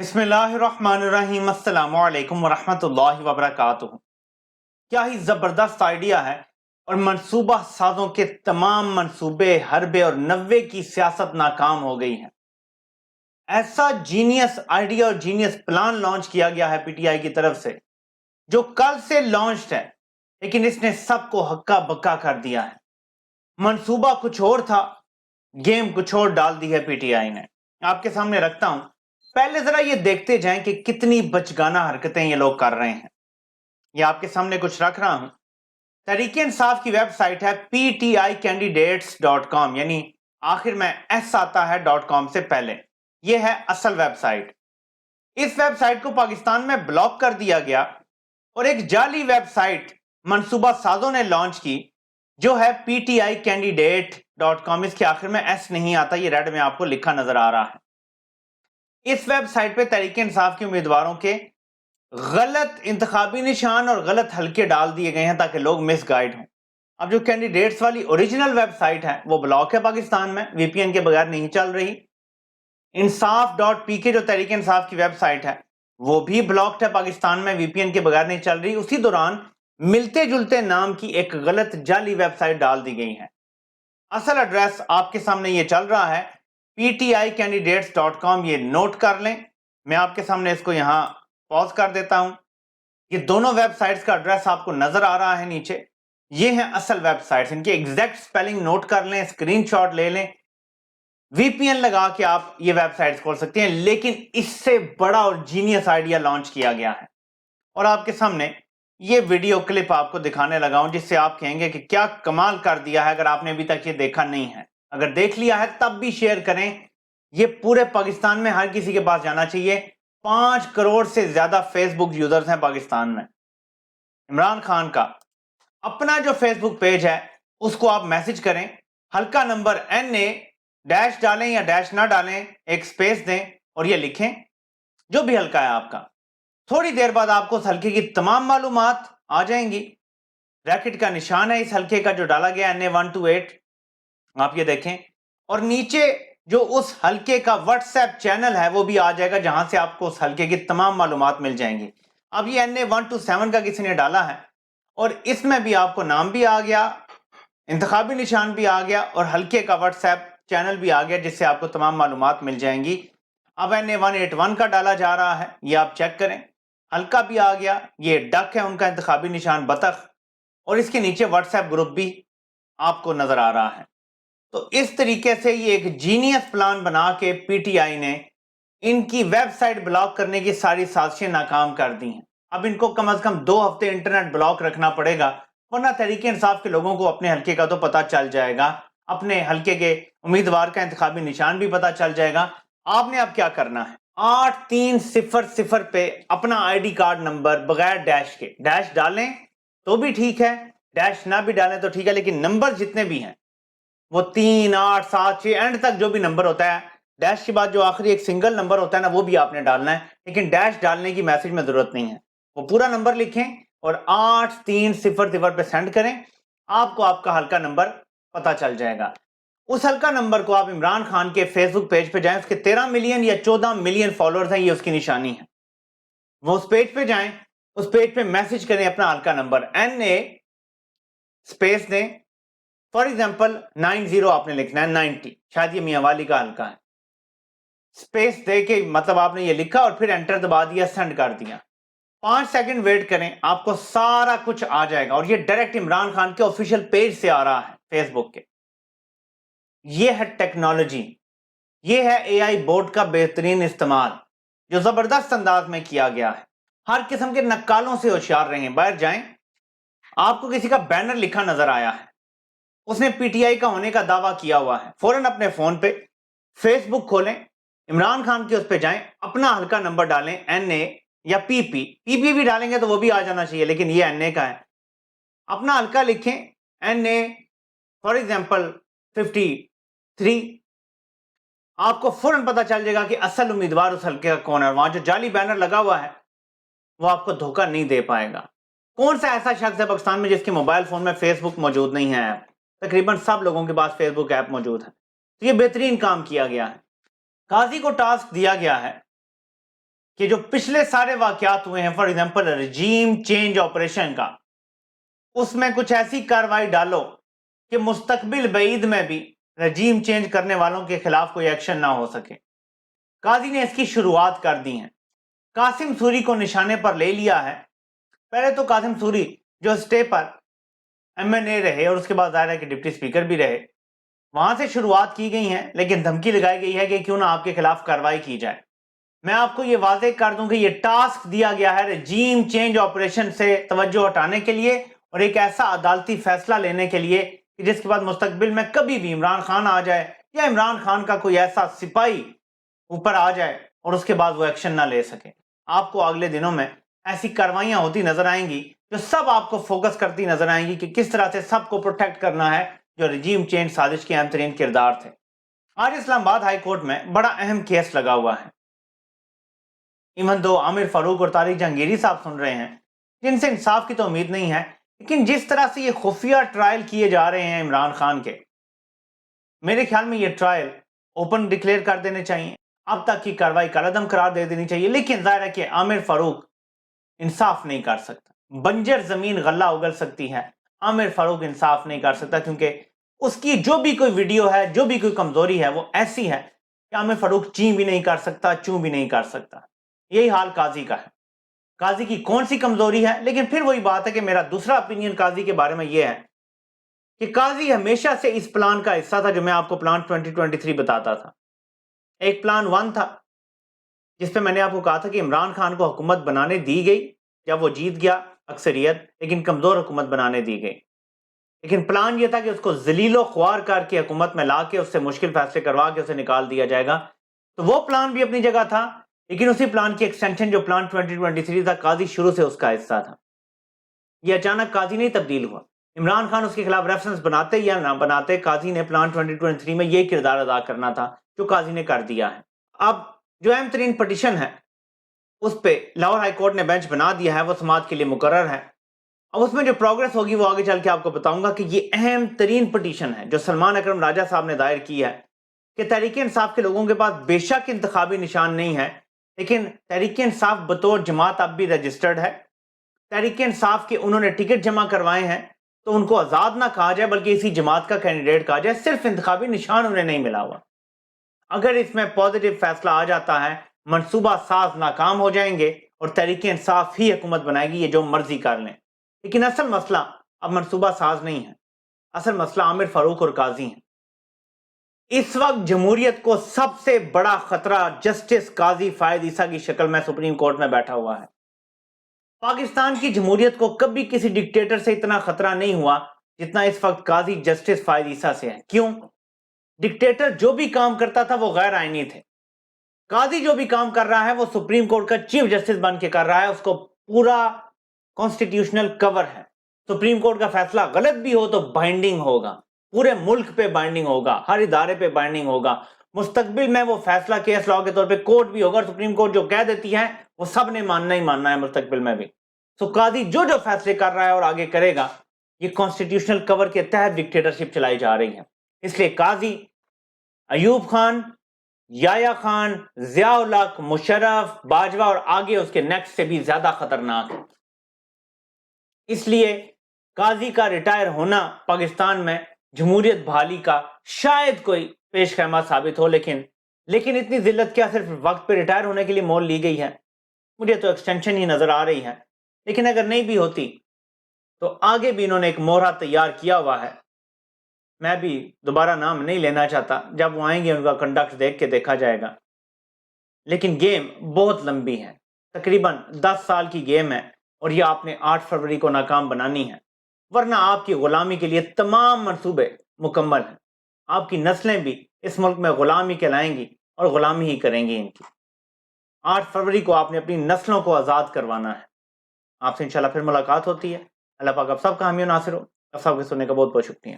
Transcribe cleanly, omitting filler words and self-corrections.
بسم اللہ الرحمن الرحیم السلام علیکم ورحمۃ اللہ وبرکاتہ۔ کیا ہی زبردست آئیڈیا ہے اور منصوبہ سازوں کے تمام منصوبے حربے اور نوے کی سیاست ناکام ہو گئی ہے۔ ایسا جینیس آئیڈیا اور جینیس پلان لانچ کیا گیا ہے پی ٹی آئی کی طرف سے جو کل سے لانچڈ ہے، لیکن اس نے سب کو ہکا بکا کر دیا ہے۔ منصوبہ کچھ اور تھا، گیم کچھ اور ڈال دی ہے پی ٹی آئی نے۔ آپ کے سامنے رکھتا ہوں، پہلے ذرا یہ دیکھتے جائیں کہ کتنی بچگانہ حرکتیں یہ لوگ کر رہے ہیں۔ یہ آپ کے سامنے کچھ رکھ رہا ہوں۔ تحریک انصاف کی ویب سائٹ ہے pticandidates.com، یعنی آخر میں ایس آتا ہے .com سے پہلے۔ یہ ہے اصل ویب سائٹ۔ اس ویب سائٹ کو پاکستان میں بلاک کر دیا گیا اور ایک جعلی ویب سائٹ منصوبہ سازوں نے لانچ کی جو ہے pticandidate.com۔ اس کے آخر میں ایس نہیں آتا، یہ ریڈ میں آپ کو لکھا نظر آ رہا ہے۔ اس ویب سائٹ پہ تحریک انصاف کے امیدواروں کے غلط انتخابی نشان اور غلط حلقے ڈال دیے گئے ہیں تاکہ لوگ مس گائیڈ ہوں۔ اب جو کینڈیڈیٹس والی اوریجنل ویب سائٹ ہے وہ بلاک ہے پاکستان میں، وی پی این کے بغیر نہیں چل رہی۔ انصاف.pk جو تحریک انصاف کی ویب سائٹ ہے وہ بھی بلاکڈ ہے پاکستان میں، وی پی این کے بغیر نہیں چل رہی۔ اسی دوران ملتے جلتے نام کی ایک غلط جعلی ویب سائٹ ڈال دی گئی ہے۔ اصل ایڈریس آپ کے سامنے یہ چل رہا ہے pticandidates.com، یہ نوٹ کر لیں۔ میں آپ کے سامنے اس کو یہاں پاز کر دیتا ہوں۔ یہ دونوں ویب سائٹس کا ایڈریس آپ کو نظر آ رہا ہے نیچے۔ یہ ہیں اصل ویب سائٹس، ان کی ایگزیکٹ سپیلنگ نوٹ کر لیں، اسکرین شاٹ لے لیں، وی پی این لگا کے آپ یہ ویب سائٹس کھول سکتے ہیں۔ لیکن اس سے بڑا اور جینیس آئیڈیا لانچ کیا گیا ہے، اور آپ کے سامنے یہ ویڈیو کلپ آپ کو دکھانے لگا ہوں جس سے آپ کہیں گے کہ کیا کمال کر دیا ہے اگر آپ نے ابھی تک یہ دیکھا نہیں ہے۔ اگر دیکھ لیا ہے تب بھی شیئر کریں، یہ پورے پاکستان میں ہر کسی کے پاس جانا چاہیے۔ 5 کروڑ سے زیادہ فیس بک یوزرز ہیں پاکستان میں۔ عمران خان کا اپنا جو فیس بک پیج ہے اس کو آپ میسج کریں، حلقہ نمبر NA ڈیش ڈالیں یا ڈیش نہ ڈالیں، ایک سپیس دیں اور یہ لکھیں جو بھی حلقہ ہے آپ کا۔ تھوڑی دیر بعد آپ کو اس حلقے کی تمام معلومات آ جائیں گی۔ ریکٹ کا نشان ہے اس حلقے کا جو ڈالا گیا NA 128، آپ یہ دیکھیں، اور نیچے جو اس حلقے کا واٹس ایپ چینل ہے وہ بھی آ جائے گا جہاں سے آپ کو اس حلقے کی تمام معلومات مل جائیں گی۔ اب یہ NA 127 کا کسی نے ڈالا ہے اور اس میں بھی آپ کو نام بھی آ گیا، انتخابی نشان بھی آ گیا اور حلقے کا واٹس ایپ چینل بھی آ گیا جس سے آپ کو تمام معلومات مل جائیں گی۔ اب NA 181 کا ڈالا جا رہا ہے، یہ آپ چیک کریں، حلقہ بھی آ گیا، یہ ڈک ہے ان کا انتخابی نشان بطخ، اور اس کے نیچے واٹس ایپ گروپ بھی آپ کو نظر آ رہا ہے۔ تو اس طریقے سے یہ ایک جینیس پلان بنا کے پی ٹی آئی نے ان کی ویب سائٹ بلاک کرنے کی ساری سازشیں ناکام کر دی ہیں۔ اب ان کو کم از کم 2 ہفتے انٹرنیٹ بلاک رکھنا پڑے گا، ورنہ تحریک انصاف کے لوگوں کو اپنے حلقے کا تو پتہ چل جائے گا، اپنے حلقے کے امیدوار کا انتخابی نشان بھی پتہ چل جائے گا۔ آپ نے اب کیا کرنا ہے، 8300 پہ اپنا آئی ڈی کارڈ نمبر بغیر ڈیش کے، ڈیش ڈالیں تو بھی ٹھیک ہے، ڈیش نہ بھی ڈالیں تو ٹھیک ہے، لیکن نمبر جتنے بھی ہیں وہ 3 8 7 6 اینڈ تک جو بھی نمبر ہوتا ہے، ڈیش کے بعد جو آخری ایک سنگل نمبر ہوتا ہے نا وہ بھی آپ نے ڈالنا ہے، لیکن ڈیش ڈالنے کی میسج میں ضرورت نہیں ہے۔ وہ پورا نمبر لکھیں اور 8300 پہ سینڈ کریں، آپ کو آپ کا حلقہ نمبر پتہ چل جائے گا۔ اس حلقہ نمبر کو آپ عمران خان کے فیس بک پیج پہ جائیں، اس کے 13 ملین یا 14 ملین فالوورز ہیں، یہ اس کی نشانی ہے۔ وہ اس پیج پہ جائیں، اس پیج پہ میسج کریں اپنا حلقہ نمبر، NA سپیس دیں، فار ایگزامپل 90 آپ نے لکھنا ہے، 90 شاید یہ میاں والی کا حلقہ ہے، سپیس دے کے مطلب آپ نے یہ لکھا اور پھر انٹر دبا دیا، سینڈ کر دیا۔ 5 سیکنڈ ویٹ کریں، آپ کو سارا کچھ آ جائے گا، اور یہ ڈائریکٹ عمران خان کے آفیشیل پیج سے آ رہا ہے فیس بک کے۔ یہ ہے ٹیکنالوجی، یہ ہے AI بورڈ کا بہترین استعمال جو زبردست انداز میں کیا گیا ہے۔ ہر قسم کے نکالوں سے ہوشیار رہیں، باہر جائیں، آپ کو کسی کا بینر لکھا نظر آیا ہے، اس نے پی ٹی آئی کا ہونے کا دعویٰ کیا ہوا ہے، فوراً اپنے فون پہ فیس بک کھولیں، عمران خان کے اس پہ جائیں، اپنا حلقہ نمبر ڈالیں، NA یا پی پی بھی ڈالیں گے تو وہ بھی آ جانا چاہیے، لیکن یہ NA کا ہے۔ اپنا حلقہ لکھیں، NA فار ایگزامپل 53، آپ کو فوراً پتہ چل جائے گا کہ اصل امیدوار اس حلقے کا کون ہے، وہاں جو جعلی بینر لگا ہوا ہے وہ آپ کو دھوکہ نہیں دے پائے گا۔ کون سا ایسا شخص ہے پاکستان میں جس کے موبائل فون میں فیس بک موجود نہیں ہے ایپ؟ تقریباً سب لوگوں کے پاس فیس بک ایپ موجود ہے۔ تو یہ بہترین کام کیا گیا ہے۔ قاضی کو ٹاسک دیا گیا ہے کہ جو پچھلے سارے واقعات ہوئے ہیں، for example regime change operation کا، اس میں کچھ ایسی کاروائی ڈالو کہ مستقبل بعید میں بھی رجیم چینج کرنے والوں کے خلاف کوئی ایکشن نہ ہو سکے۔ قاضی نے اس کی شروعات کر دی ہیں، قاسم سوری کو نشانے پر لے لیا ہے۔ پہلے تو قاسم سوری جو اسٹے پر ایم این اے رہے اور اس کے بعد ظاہر ہے کہ ڈپٹی اسپیکر بھی رہے، وہاں سے شروعات کی گئی ہیں، لیکن دھمکی لگائی گئی ہے کہ کیوں نہ آپ کے خلاف کاروائی کی جائے۔ میں آپ کو یہ واضح کر دوں کہ یہ ٹاسک دیا گیا ہے رجیم چینج آپریشن سے توجہ ہٹانے کے لیے اور ایک ایسا عدالتی فیصلہ لینے کے لیے کہ جس کے بعد مستقبل میں کبھی بھی عمران خان آ جائے یا عمران خان کا کوئی ایسا سپاہی اوپر آ جائے اور اس کے بعد وہ ایکشن نہ لے سکے۔ آپ کو اگلے دنوں میں ایسی کاروائیاں ہوتی نظر آئیں گی جو سب آپ کو فوکس کرتی نظر آئیں گی کہ کس طرح سے سب کو پروٹیکٹ کرنا ہے جو رجیم چینج سازش کے اہم ترین کردار تھے۔ آج اسلام آباد ہائی کورٹ میں بڑا اہم کیس لگا ہوا ہے۔ ایون دو عامر فاروق اور طارق جہانگیری صاحب سن رہے ہیں جن سے انصاف کی تو امید نہیں ہے، لیکن جس طرح سے یہ خفیہ ٹرائل کیے جا رہے ہیں عمران خان کے، میرے خیال میں یہ ٹرائل اوپن ڈکلیئر کر دینے چاہیے، اب تک کی کاروائی کالعدم قرار دے دینی چاہیے۔ لیکن ظاہر ہے کہ عامر فاروق انصاف نہیں کر سکتا، بنجر زمین غلہ اگل سکتی ہے، عامر فاروق انصاف نہیں کر سکتا، کیونکہ اس کی جو بھی کوئی ویڈیو ہے، جو بھی کوئی کمزوری ہے، وہ ایسی ہے کہ عامر فاروق چیں بھی نہیں کر سکتا، چوں بھی نہیں کر سکتا۔ یہی حال قاضی کا ہے۔ قاضی کی کون سی کمزوری ہے؟ لیکن پھر وہی بات ہے کہ میرا دوسرا اپینین قاضی کے بارے میں یہ ہے کہ قاضی ہمیشہ سے اس پلان کا حصہ تھا جو میں آپ کو پلان 2023 بتاتا تھا۔ ایک پلان 1 تھا جس پہ میں نے آپ کو کہا تھا کہ عمران خان کو حکومت بنانے دی گئی جب وہ جیت گیا اکثریت، لیکن کمزور حکومت بنانے دی گئی۔ لیکن پلان یہ تھا کہ اس کو ذلیل و خوار کر کے حکومت میں لا کے اس سے مشکل فیصلے کروا کے اسے نکال دیا جائے گا۔ تو وہ پلان بھی اپنی جگہ تھا، لیکن اسی پلان کی ایکسٹینشن جو پلان 2023 تھا، قاضی شروع سے اس کا حصہ تھا۔ یہ اچانک قاضی نہیں تبدیل ہوا، عمران خان اس کے خلاف ریفرنس بناتے یا نہ بناتے، قاضی نے پلان 2023 میں یہ کردار ادا کرنا تھا جو قاضی نے کر دیا ہے۔ اب جو اہم ترین پٹیشن ہے اس پہ لاہور ہائی کورٹ نے بینچ بنا دیا ہے، وہ سماعت کے لیے مقرر ہے۔ اب اس میں جو پروگرس ہوگی وہ آگے چل کے آپ کو بتاؤں گا کہ یہ اہم ترین پٹیشن ہے جو سلمان اکرم راجہ صاحب نے دائر کی ہے کہ تحریک انصاف کے لوگوں کے پاس بے شک انتخابی نشان نہیں ہے، لیکن تحریک انصاف بطور جماعت اب بھی رجسٹرڈ ہے۔ تحریک انصاف کے انہوں نے ٹکٹ جمع کروائے ہیں تو ان کو آزاد نہ کہا جائے بلکہ اسی جماعت کا کینڈیڈیٹ کہا جائے، صرف انتخابی نشان انہیں نہیں ملا ہوا۔ اگر اس میں پازیٹیو فیصلہ آ جاتا ہے، منصوبہ ساز ناکام ہو جائیں گے اور تحریک انصاف ہی حکومت بنائے گی، یہ جو مرضی کر لیں۔ لیکن اصل مسئلہ اب منصوبہ ساز نہیں ہے، اصل مسئلہ عامر فاروق اور قاضی ہیں۔ اس وقت جمہوریت کو سب سے بڑا خطرہ جسٹس قاضی فائد عیسیٰ کی شکل میں سپریم کورٹ میں بیٹھا ہوا ہے۔ پاکستان کی جمہوریت کو کبھی کسی ڈکٹیٹر سے اتنا خطرہ نہیں ہوا جتنا اس وقت قاضی جسٹس فائد عیسیٰ سے ہے۔ کیوں؟ ڈکٹیٹر جو بھی کام کرتا تھا وہ غیر آئینی تھے، قاضی جو بھی کام کر رہا ہے وہ سپریم کورٹ کا چیف جسٹس بن کے کر رہا ہے، اس کو پورا کانسٹیٹیوشنل کور ہے۔ سپریم کورٹ کا فیصلہ غلط بھی ہو تو بائنڈنگ ہوگا، پورے ملک پہ بائنڈنگ ہوگا، ہر ادارے پہ بائنڈنگ ہوگا۔ مستقبل میں وہ فیصلہ کیس لاء کے طور پہ کورٹ بھی ہوگا اور سپریم کورٹ جو کہہ دیتی ہے وہ سب نے ماننا ہی ماننا ہے مستقبل میں بھی۔ سو قاضی جو فیصلے کر رہا ہے اور آگے کرے گا، یہ کانسٹیٹیوشنل کور کے تحت ڈکٹیٹرشپ چلائی جا رہی ہے۔ اس لیے قاضی ایوب خان، یحییٰ خان، ضیاء الحق، مشرف، باجوہ اور آگے اس کے نیکسٹ سے بھی زیادہ خطرناک ہے۔ اس لیے قاضی کا ریٹائر ہونا پاکستان میں جمہوریت بحالی کا شاید کوئی پیش خیمہ ثابت ہو، لیکن اتنی ذلت کیا صرف وقت پہ ریٹائر ہونے کے لیے مول لی گئی ہے؟ مجھے تو ایکسٹینشن ہی نظر آ رہی ہے، لیکن اگر نہیں بھی ہوتی تو آگے بھی انہوں نے ایک مورا تیار کیا ہوا ہے۔ میں بھی دوبارہ نام نہیں لینا چاہتا، جب وہ آئیں گے ان کا کنڈکٹ دیکھ کے دیکھا جائے گا، لیکن گیم بہت لمبی ہے، تقریباً 10 سال کی گیم ہے، اور یہ آپ نے 8 فروری کو ناکام بنانی ہے، ورنہ آپ کی غلامی کے لیے تمام منصوبے مکمل ہیں۔ آپ کی نسلیں بھی اس ملک میں غلامی کہلائیں گی اور غلامی ہی کریں گی ان کی۔ 8 فروری کو آپ نے اپنی نسلوں کو آزاد کروانا ہے۔ آپ سے انشاءاللہ پھر ملاقات ہوتی ہے۔ اللہ پاک آپ سب کا حامی و ناصر ہو۔ آپ سب کے سننے کا بہت بہت شکریہ۔